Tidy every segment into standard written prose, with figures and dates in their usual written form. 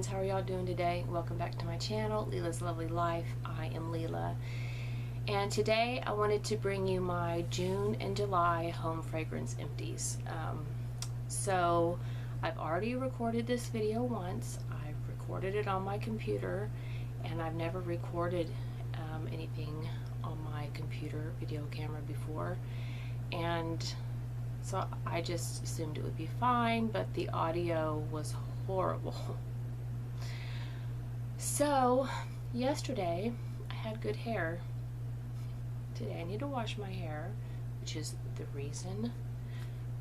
friends, how are y'all doing today? Welcome back to my channel, Leila's Lovely Life. I am Leila, and today I wanted to bring you my June and July home fragrance empties. So I've already recorded this video once. I've recorded it on my computer, and I've never recorded anything on my computer video camera before, and so I just assumed it would be fine, but the audio was horrible. So yesterday I had good hair. Today I need to wash my hair, which is the reason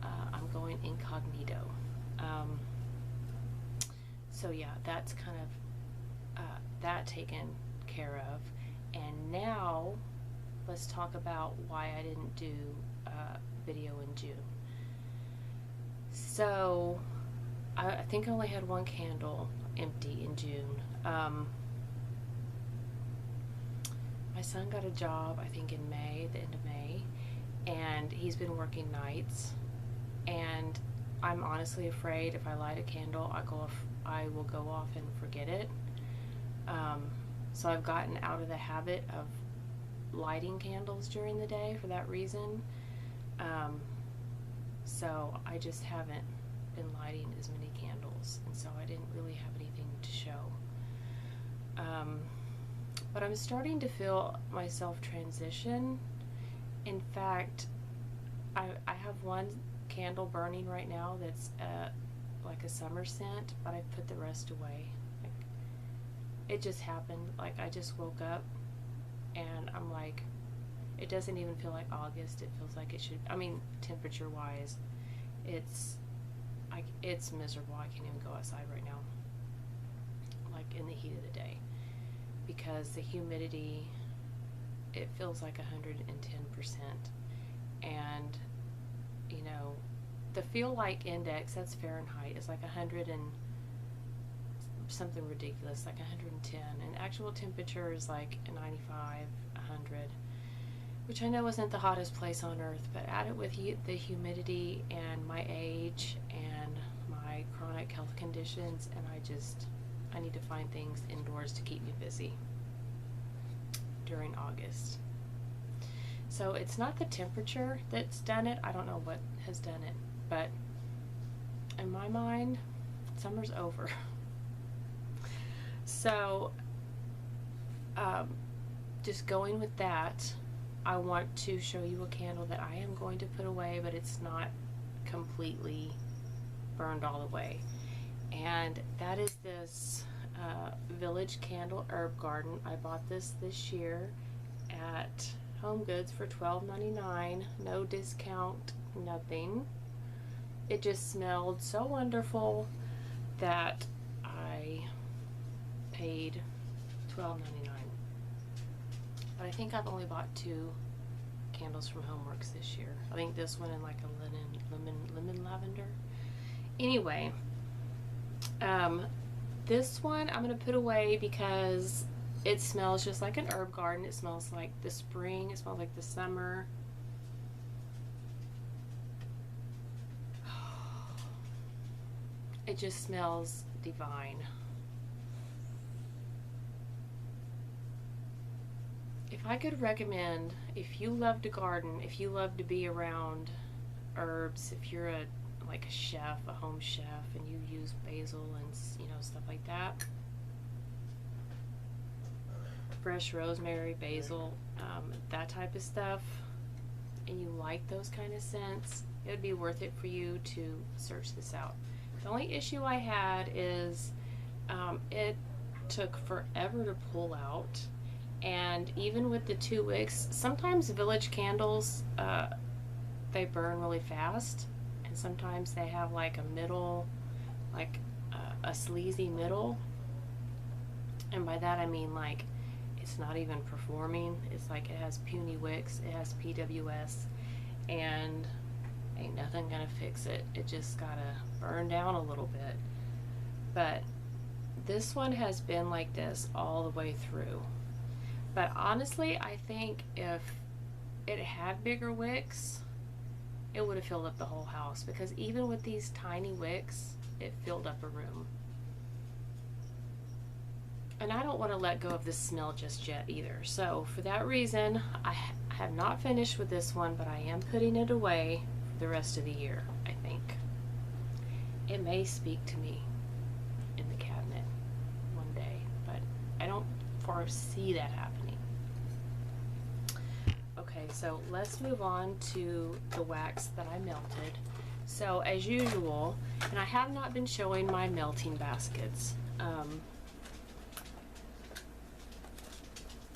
I'm going incognito. So yeah, that's kind of that taken care of. And now let's talk about why I didn't do a video in June. So I think I only had one candle empty in June. My son got a job, I think in May, the end of May, and he's been working nights, and I'm honestly afraid if I light a candle, I will go off and forget it. So I've gotten out of the habit of lighting candles during the day for that reason. So I just haven't been lighting as many candles, and so I didn't really have anything to show. But I'm starting to feel myself transition. In fact, I have one candle burning right now that's like a summer scent, but I put the rest away. Like, it just happened. Like, I just woke up and I'm like, it doesn't even feel like August. It feels like it should. I mean, temperature wise, it's miserable. I can't even go outside right now, like in the heat of the day, because the humidity, it feels like 110%. And you know, the feel like index, that's Fahrenheit, is like 100 and something ridiculous, like 110, and actual temperature is like 95, 100, which I know isn't the hottest place on earth, but add it with the humidity and my age and my chronic health conditions, and I need to find things indoors to keep me busy during August. So it's not the temperature that's done it. I don't know what has done it, but in my mind, summer's over. So just going with that, I want to show you a candle that I am going to put away, but it's not completely burned all the way. And that is this Village Candle Herb Garden. I bought this year at Home Goods for $12.99. No discount, nothing. It just smelled so wonderful that I paid $12.99. But I think I've only bought 2 candles from Homeworks this year. I think this one and like a lemon lavender. Anyway, this one I'm gonna put away because it smells just like an herb garden. It smells like the spring. It smells like the summer. It just smells divine. If I could recommend, if you love to garden, if you love to be around herbs, if you're like a chef, a home chef, and you use basil and stuff like that, fresh rosemary, basil, that type of stuff, and you like those kind of scents, it would be worth it for you to search this out. The only issue I had is it took forever to pull out. And even with the 2 wicks, sometimes Village candles, they burn really fast, and sometimes they have like a middle, like a sleazy middle, and by that I mean like it's not even performing. It's like it has puny wicks, it has PWS, and ain't nothing gonna fix it. It just gotta burn down a little bit. But this one has been like this all the way through. But honestly, I think if it had bigger wicks, it would have filled up the whole house, because even with these tiny wicks, it filled up a room. And I don't want to let go of this smell just yet either. So for that reason, I have not finished with this one, but I am putting it away for the rest of the year, I think. It may speak to me in the cabinet one day, but I don't foresee that happening. Okay, so let's move on to the wax that I melted. So as usual, and I have not been showing my melting baskets.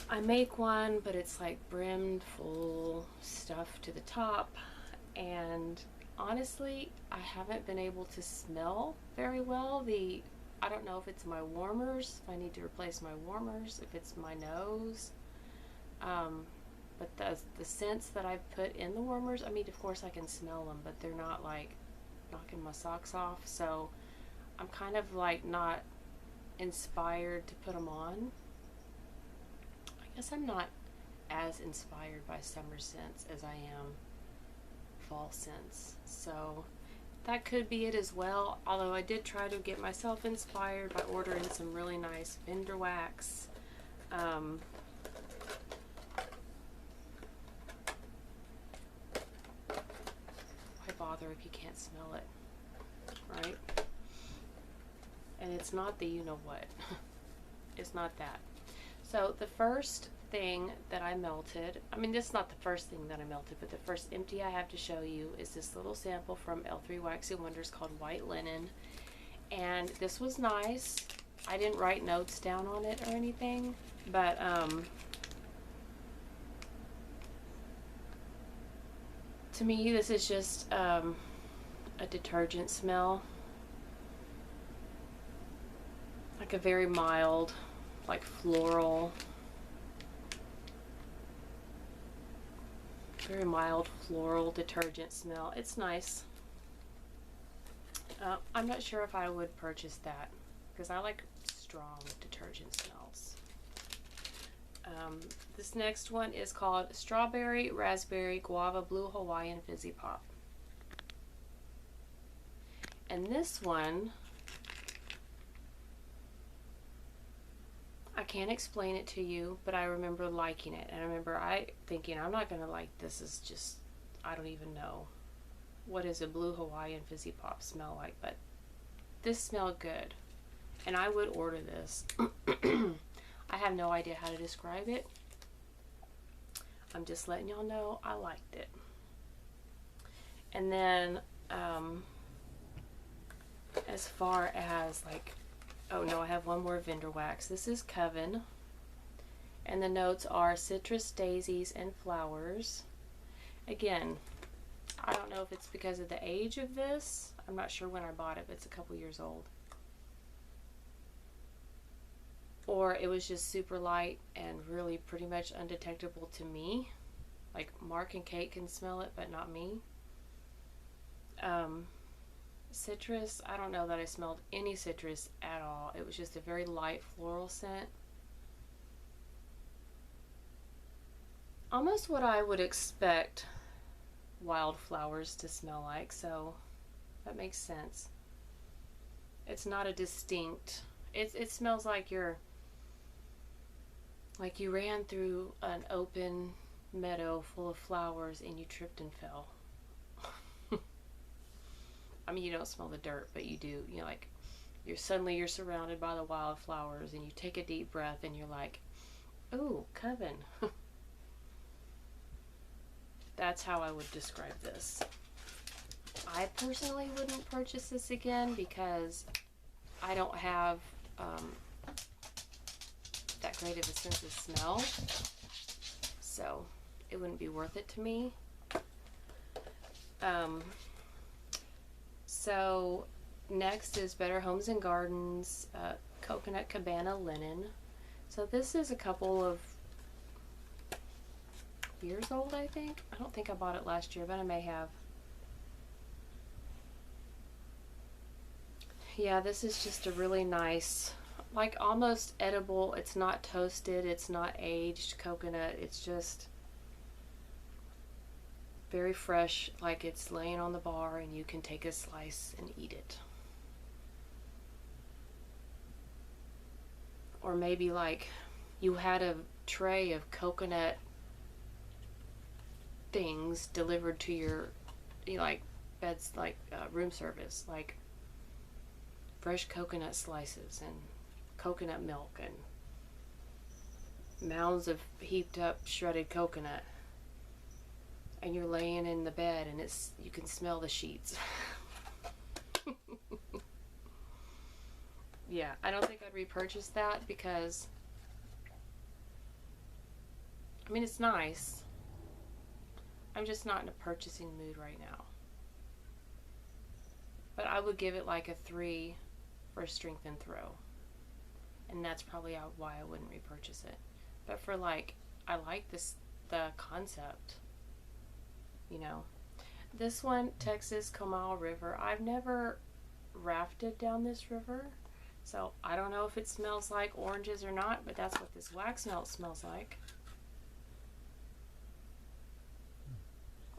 I make one, but it's like brimmed full stuff to the top, and honestly, I haven't been able to smell very well. I don't know if it's my warmers, if I need to replace my warmers, if it's my nose. But the scents that I've put in the warmers, I mean, of course I can smell them, but they're not like knocking my socks off. So I'm kind of like not inspired to put them on. I guess I'm not as inspired by summer scents as I am fall scents. So that could be it as well. Although I did try to get myself inspired by ordering some really nice vendor wax. Why bother if you can't smell it, right? And it's not the you-know-what. It's not that. So the first thing that I melted, I mean, this is not the first thing that I melted, but the first empty I have to show you is this little sample from L3 Waxy Wonders called White Linen. And this was nice. I didn't write notes down on it or anything, but to me, this is just a detergent smell. Like a very mild, like floral, very mild floral detergent smell. It's nice. I'm not sure if I would purchase that because I like strong detergent smells. This next one is called Strawberry, Raspberry, Guava, Blue Hawaiian Fizzy Pop. And this one, I can't explain it to you, but I remember liking it. And I remember thinking, I'm not going to like this. Is just, I don't even know. What does a Blue Hawaiian Fizzy Pop smell like? But this smelled good. And I would order this. I have no idea how to describe it. I'm just letting y'all know I liked it. And then, as far as like, oh no, I have one more vendor wax. This is Coven, and the notes are citrus, daisies, and flowers. Again, I don't know if it's because of the age of this. I'm not sure when I bought it, but it's a couple years old. Or it was just super light and really pretty much undetectable to me. Like Mark and Kate can smell it, but not me. Citrus, I don't know that I smelled any citrus at all. It was just a very light floral scent. Almost what I would expect wildflowers to smell like, so that makes sense. It's not a distinct, it smells like you ran through an open meadow full of flowers and you tripped and fell. I mean, you don't smell the dirt, but you do. You know, like you're surrounded by the wildflowers, and you take a deep breath, and you're like, "Ooh, Coven." That's how I would describe this. I personally wouldn't purchase this again because I don't have that great of a sense of smell, so it wouldn't be worth it to me. So next is Better Homes and Gardens Coconut Cabana Linen. So this is a couple of years old, I think. I don't think I bought it last year, but I may have. Yeah, this is just a really nice, like almost edible. It's not toasted, it's not aged coconut. It's just very fresh, like it's laying on the bar and you can take a slice and eat it. or maybe like you had a tray of coconut things delivered to your, like beds, like room service, like fresh coconut slices and coconut milk and mounds of heaped up shredded coconut, and you're laying in the bed and you can smell the sheets. Yeah, I don't think I'd repurchase that because, I mean, it's nice. I'm just not in a purchasing mood right now. But I would give it like a 3 for strength and throw. And that's probably why I wouldn't repurchase it. But for like, I like the concept, you know. This one, Texas Komal River. I've never rafted down this river, so I don't know if it smells like oranges or not, but that's what this wax melt smells like.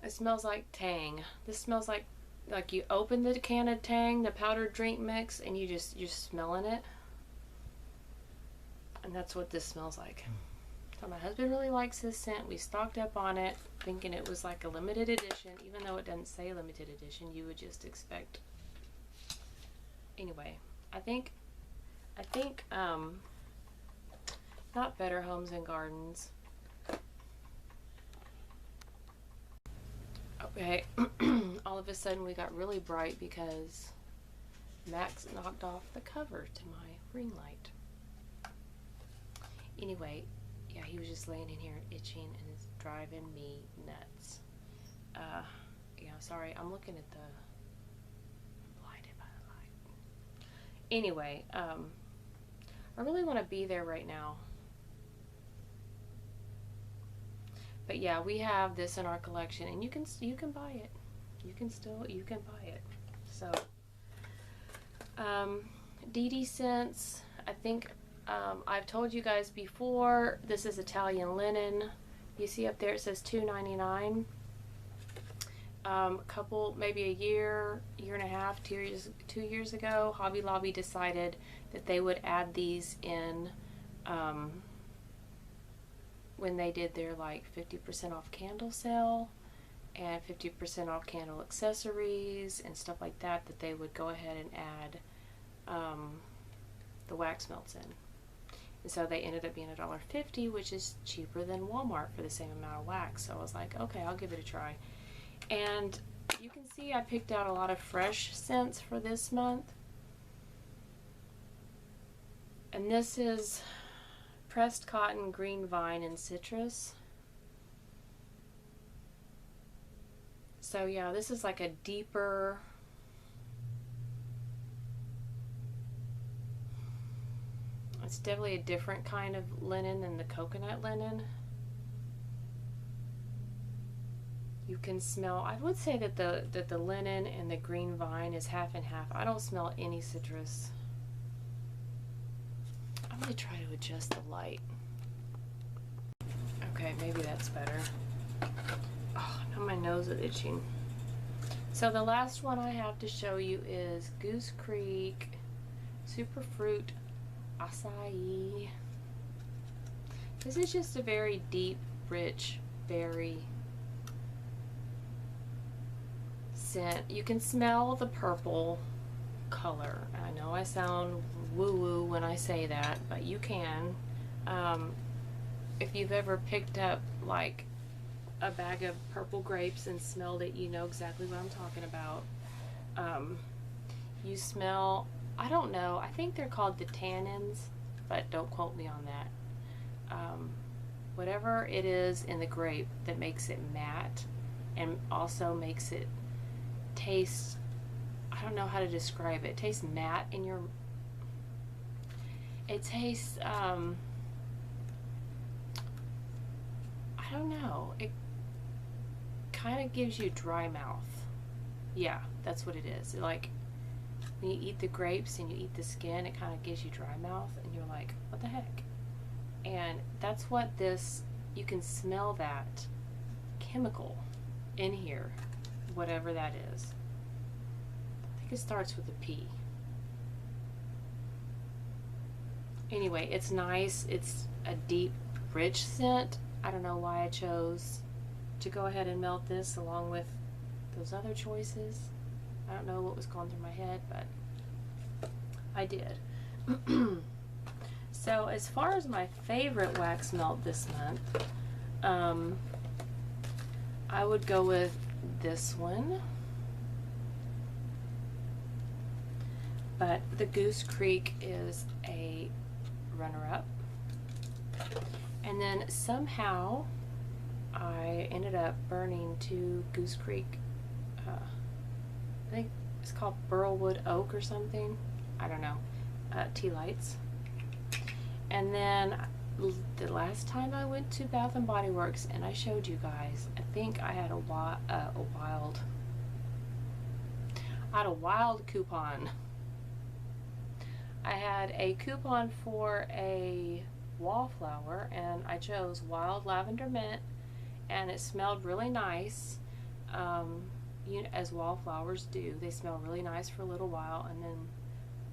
It smells like Tang. This smells like you open the can of Tang, the powdered drink mix, and you're smelling it. And that's what this smells like. So my husband really likes this scent. We stocked up on it, thinking it was like a limited edition, even though it doesn't say limited edition. You would just expect. Anyway, I think not Better Homes and Gardens. Okay, all of a sudden we got really bright because Max knocked off the cover to my ring light. Anyway, yeah, he was just laying in here itching and it's driving me nuts. Yeah, sorry, I'm looking at I'm blinded by the light. Anyway, I really want to be there right now. But yeah, we have this in our collection, and you can buy it. You can buy it. So, DD Scents. I think I've told you guys before. This is Italian linen. You see up there it says $2.99. Maybe a year and a half, 2 years ago, Hobby Lobby decided that they would add these in. When they did their like 50% off candle sale and 50% off candle accessories and stuff like that, that they would go ahead and add the wax melts in. And so they ended up being $1.50, which is cheaper than Walmart for the same amount of wax. So I was like, okay, I'll give it a try. And you can see I picked out a lot of fresh scents for this month. And this is pressed cotton, green vine, and citrus. So yeah, this is like a deeper, it's definitely a different kind of linen than the coconut linen. You can smell, I would say that the linen and the green vine is half and half. I don't smell any citrus. I'm going to try to adjust the light. Okay, maybe that's better. Oh, now my nose is itching. So the last one I have to show you is Goose Creek Superfruit Acai. This is just a very deep, rich berry scent. You can smell the purple color. I know I sound woo-woo when I say that, but you can. If you've ever picked up like a bag of purple grapes and smelled it, you know exactly what I'm talking about. You smell, I don't know, I think they're called the tannins, but don't quote me on that. Whatever it is in the grape that makes it matte and also makes it taste, I don't know how to describe it. It tastes matte in your, it tastes, I don't know, it kind of gives you dry mouth. Yeah, that's what it is. Like, when you eat the grapes and you eat the skin, it kind of gives you dry mouth, and you're like, what the heck? And that's what this, you can smell that chemical in here, whatever that is. I think it starts with a P. Anyway, it's nice. It's a deep, rich scent. I don't know why I chose to go ahead and melt this along with those other choices. I don't know what was going through my head, but I did. So as far as my favorite wax melt this month, I would go with this one. But the Goose Creek is a runner-up. And then somehow I ended up burning 2 Goose Creek, I think it's called Burlwood Oak or something. I don't know. Tea lights. And then the last time I went to Bath and Body Works and I showed you guys, I think I had a wild coupon. I had a coupon for a wallflower and I chose Wild Lavender Mint, and it smelled really nice, as wallflowers do. They smell really nice for a little while,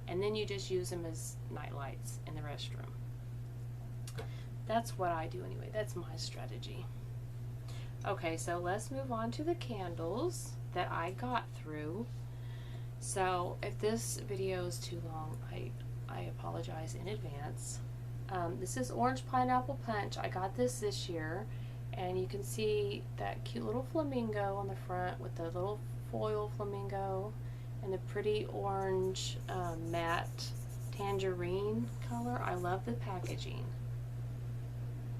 and then you just use them as night lights in the restroom. That's what I do anyway. That's my strategy. Okay, so let's move on to the candles that I got through. So if this video is too long, I apologize in advance. This is Orange Pineapple Punch. I got this year, and you can see that cute little flamingo on the front with the little foil flamingo and the pretty orange matte tangerine color. I love the packaging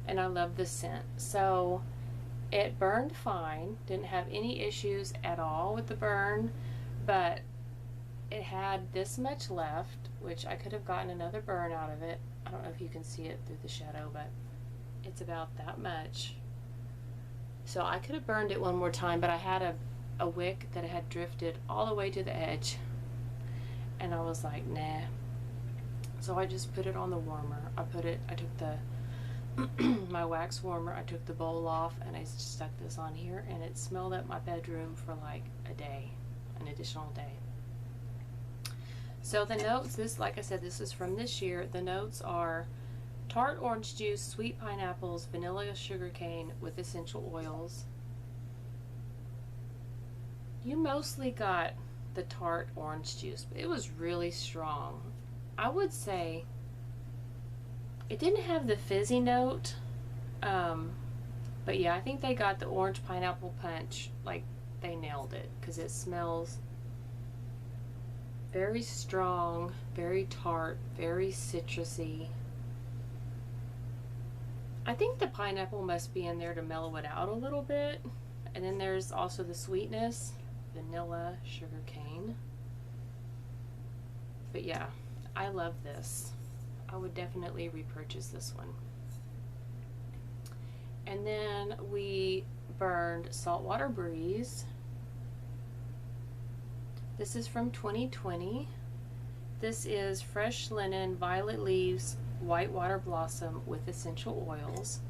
and I love the scent. So it burned fine, didn't have any issues at all with the burn, but it had this much left, which I could have gotten another burn out of it. I don't know if you can see it through the shadow, but it's about that much. So I could have burned it one more time, but I had a wick that had drifted all the way to the edge, and I was like, nah. So I just put it on the warmer. I took the my wax warmer, I took the bowl off and I stuck this on here, and it smelled up my bedroom for like a day, an additional day. So the notes, like I said, this is from this year. The notes are tart orange juice, sweet pineapples, vanilla sugarcane with essential oils. You mostly got the tart orange juice, but it was really strong. I would say it didn't have the fizzy note, but yeah, I think they got the orange pineapple punch, like they nailed it, because it smells very strong, very tart, very citrusy. I think the pineapple must be in there to mellow it out a little bit. And then there's also the sweetness, vanilla, sugar cane. But yeah, I love this. I would definitely repurchase this one. And then we burned Saltwater Breeze. This is from 2020. This is fresh linen, violet leaves, whitewater blossom with essential oils.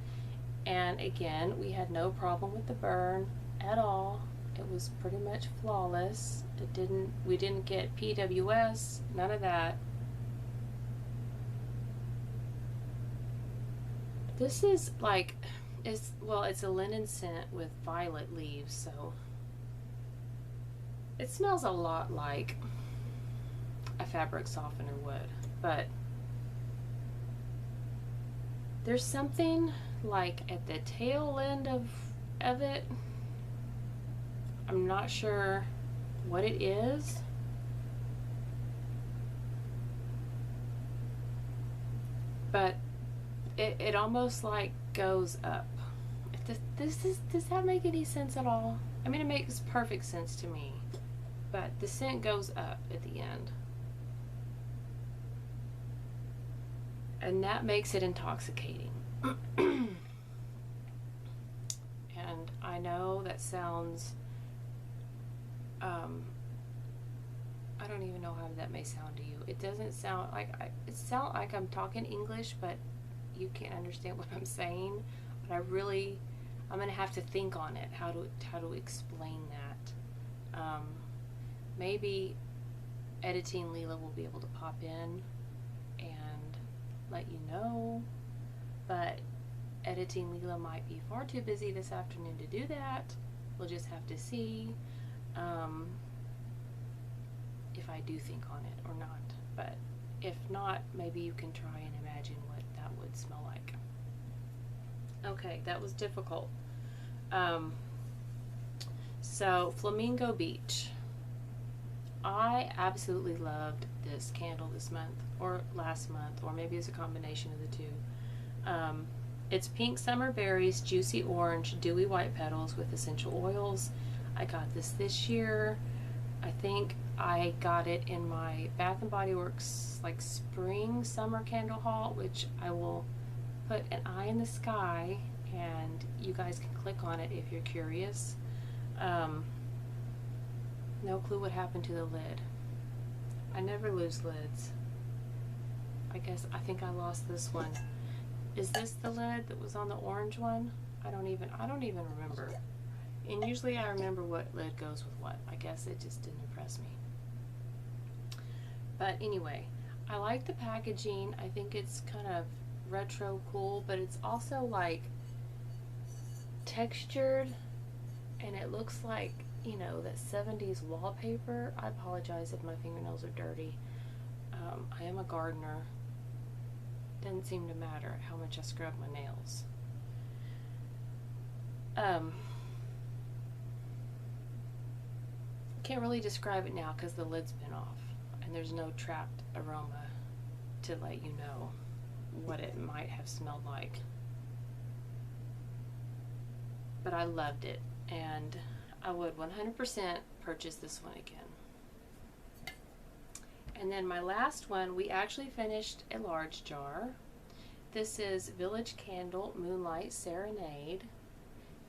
And again, we had no problem with the burn at all. It was pretty much flawless. We didn't get PWS, none of that. This is like, it's a linen scent with violet leaves, so it smells a lot like a fabric softener would, but there's something like at the tail end of it. I'm not sure what it is, but it almost like goes up. Does that make any sense at all? I mean, it makes perfect sense to me, but the scent goes up at the end, and that makes it intoxicating. And I know that sounds, I don't even know how that may sound to you. It doesn't sound like, it sounds like I'm talking English, but you can't understand what I'm saying. But I'm gonna have to think on it, how to explain that. Maybe editing Leila will be able to pop in and let you know, but editing Leila might be far too busy this afternoon to do that. We'll just have to see if I do think on it or not. But if not, maybe you can try and imagine what that would smell like. Okay, that was difficult. So Flamingo Beach. I absolutely loved this candle this month, or last month, or maybe it's a combination of the two. It's pink summer berries, juicy orange, dewy white petals with essential oils. I got this year. I think I got it in my Bath and Body Works like spring summer candle haul, which I will put an eye in the sky, and you guys can click on it if you're curious. No clue what happened to the lid. I never lose lids. I think I lost this one. Is this the lid that was on the orange one? I don't even remember. And usually I remember what lid goes with what. I guess it just didn't impress me. But anyway, I like the packaging. I think it's kind of retro cool, but it's also like textured, and it looks like, you know, that 70s wallpaper. I apologize if my fingernails are dirty. I am a gardener. Doesn't seem to matter how much I scrub my nails. Can't really describe it now because the lid's been off and there's no trapped aroma to let you know what it might have smelled like. But I loved it, and I would 100% purchase this one again. And then my last one, we actually finished a large jar. This is Village Candle Moonlight Serenade.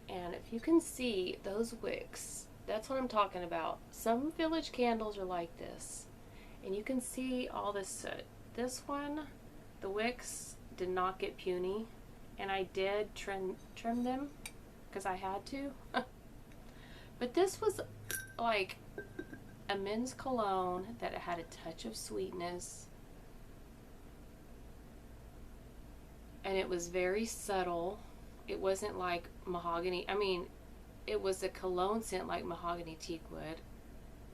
And if you can see those wicks, that's what I'm talking about. Some Village candles are like this, and you can see all this soot. This one, the wicks did not get puny, and I did trim them because I had to. But this was like a men's cologne that had a touch of sweetness, and it was very subtle. It wasn't like mahogany. I mean, it was a cologne scent like mahogany teak wood,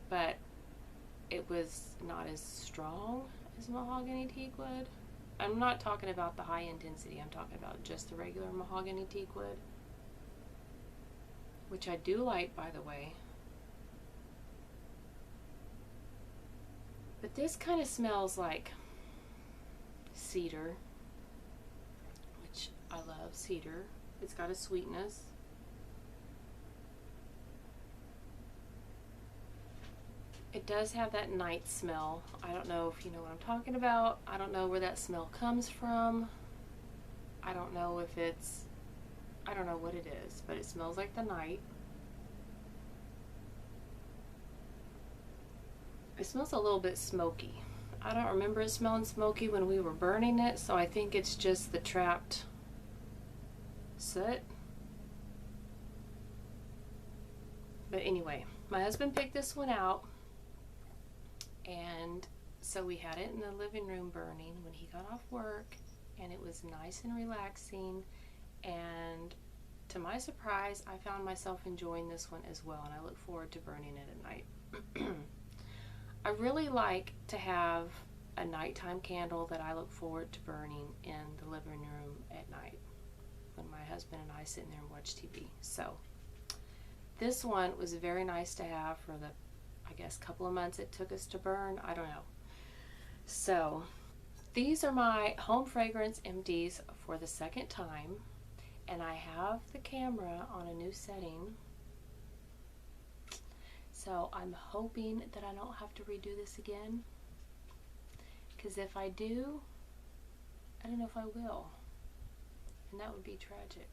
but it was not as strong as mahogany teak wood. I'm not talking about the high intensity. I'm talking about just the regular mahogany teak wood, which I do like, by the way. But this kind of smells like cedar, which I love cedar. It's got a sweetness. It does have that night smell. I don't know if you know what I'm talking about. I don't know where that smell comes from. I don't know if it's, I don't know what it is, but it smells like the night. It smells a little bit smoky. I don't remember it smelling smoky when we were burning it, so I think it's just the trapped soot. But anyway, my husband picked this one out, and so we had it in the living room burning when he got off work, and it was nice and relaxing, and to my surprise, I found myself enjoying this one as well, and I look forward to burning it at night. I really like to have a nighttime candle that I look forward to burning in the living room at night when my husband and I sit in there and watch TV. So this one was very nice to have for the, I guess, couple of months it took us to burn. I don't know. So these are my home fragrance empties for the second time, and I have the camera on a new setting. So I'm hoping that I don't have to redo this again, because if I do, I don't know if I will, and that would be tragic,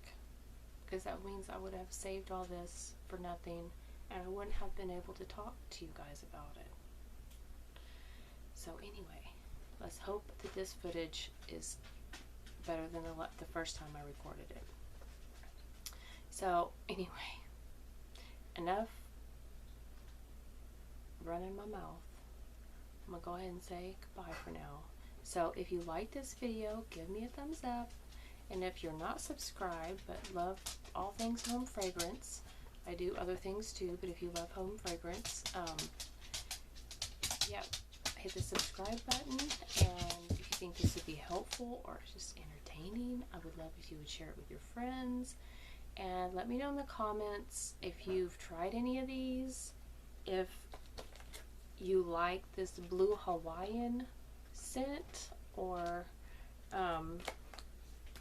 because that means I would have saved all this for nothing, and I wouldn't have been able to talk to you guys about it. So anyway, let's hope that this footage is better than the first time I recorded it. So anyway, enough running my mouth. I'm gonna go ahead and say goodbye for now. So if you like this video, give me a thumbs up. And if you're not subscribed but love all things home fragrance, I do other things too, but if you love home fragrance, yeah, hit the subscribe button. And if you think this would be helpful or just entertaining, I would love if you would share it with your friends. And let me know in the comments if you've tried any of these, if you like this blue Hawaiian scent, or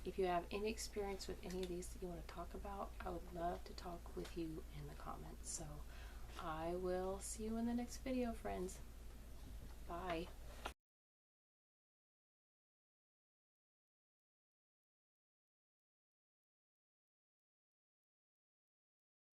if you have any experience with any of these that you want to talk about. I would love to talk with you in the comments. So I will see you in the next video, friends. Bye.